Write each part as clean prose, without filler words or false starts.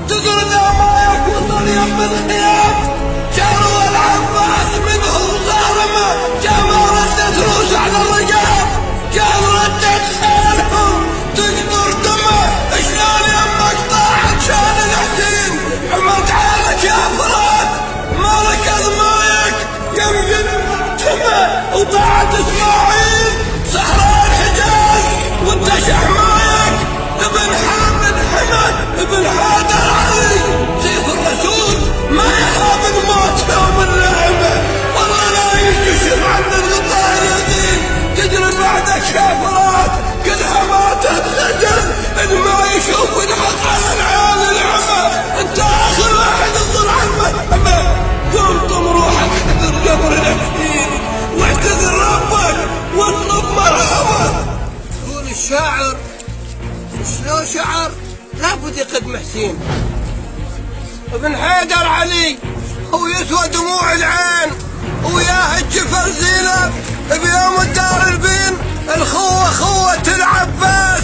تدري ما يكون يم الخيام جاروا العباس منه صارمه جامع ردت روس على الرقاب قال ردت خيلهم تقدر دمه شلون يمك طاحت شان الحسين حملت حالك يا فرات مالك اضمايك يمكن مرتمه وطاعت اسماعيل صحراء الحجاز وانت شحمايك ابن حامد حمد ابن حيدر علي سيف الرسول ما يخاف الموت يوم النعمه والله لا ينكشف عن الغطاء اليقين تجري بعدك شافرات كلها ما تتخجل ان ما يشوف الحق على العيال العمى انت اخر واحد تظل على المهمه قم طم روحك حذر قبر الحين واعتذر ربك واطلب مرحبا. يقول الشاعر شلون شعر لابد يقدم حسين ابن حيدر علي هو يسوى دموع العين وياه الجفر زينب بيوم الدار البين الخوة خوة العباس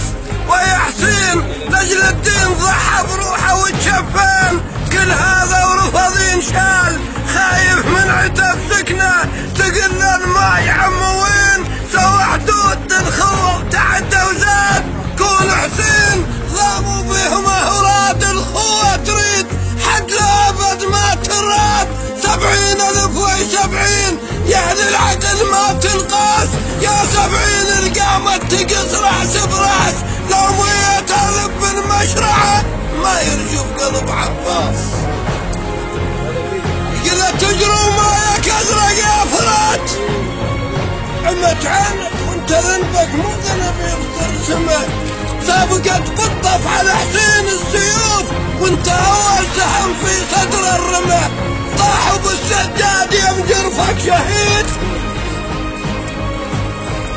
ويا حسين لجل الدين ضحى بروحه وتشفان كل هذا ورفض ينشال خايف من عتب سكنه تقل الماء عمو وين سوى حدود الخوة وتعدى وزاد كون حسين ضاموا بهم اوراد الخوة تريد حد لابد ما تراد 70,070 يعني العدل ما تنقاس يا 70 القامة تقص راس براس لو ميت الب المشرعة ما يرجف قلب عباس قلت تجروا مايك ازرق يا فرات عمت عينك وانت ذنبك مو ذنب يبطر سمك سابقت بالطف على حسين السيوف وانت اول سهم في صدر الرمح طاحوا بالسجاد يم جرفك شهيد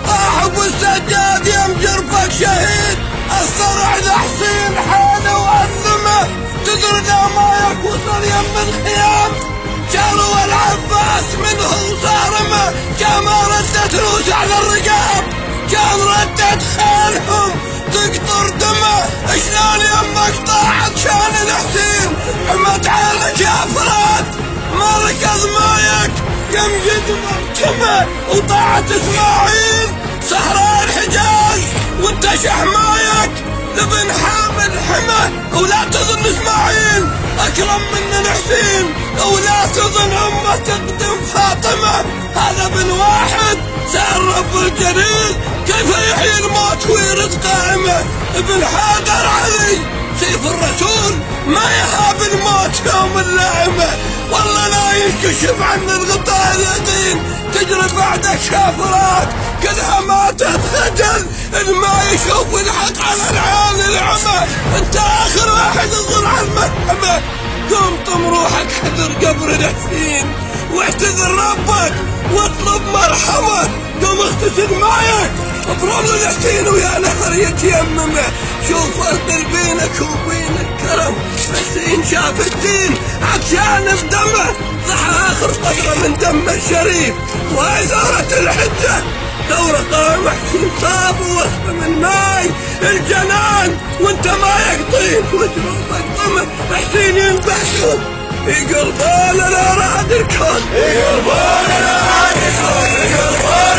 طاحوا بالسجاد يم جرفك شهيد الصرع لحسين حاله وأثمه تدري ما يكون يم الخيام جاروا العباس منه صارمه جامع ردت روس على الرقاب كان ردت خيلهم تقطر دمه شلون يمك طاحت شان الحسين حمت عينك يا فرات مالك اضمايك يمجد مرتمه وطاعت اسماعيل صحراء الحجاز وانت شحمايك لابن حامد حمى ولا تظن اسماعيل اكرم من الحسين ولا تظن امه تقدم فاطمه هذا ابن واحد سأل رب الجليل كيف يحيي الموت ويرد قائمه ابن حيدر علي سيف الرسول ما يخاف الموت يوم اللائمه والله لا ينكشف عن الغطاء اليقين تجري بعدك شافرات كلها ما تتخجل ان ما يشوف الحق على العيال العمى انت اخر واحد تظل على المهمه قم طم روحك حذر قبر الحسين واعتذر ربك واطلب مرحمه قم اغتسل معك برمل الحسين ويا نهر يتيممه شوف اصدر بينك وبين الكرم حسين شاف الدين عطشان بدمه صح اخر قطره من دم الشريف وهي ثورة الحجه ثورة قام حسين صاب ووصف من ماي الجنان وانت ما يقطيك وجروبك ضمه حسين ينبحثون يقلبون الاراد الكون يقلبون الاراد الكون يقلبون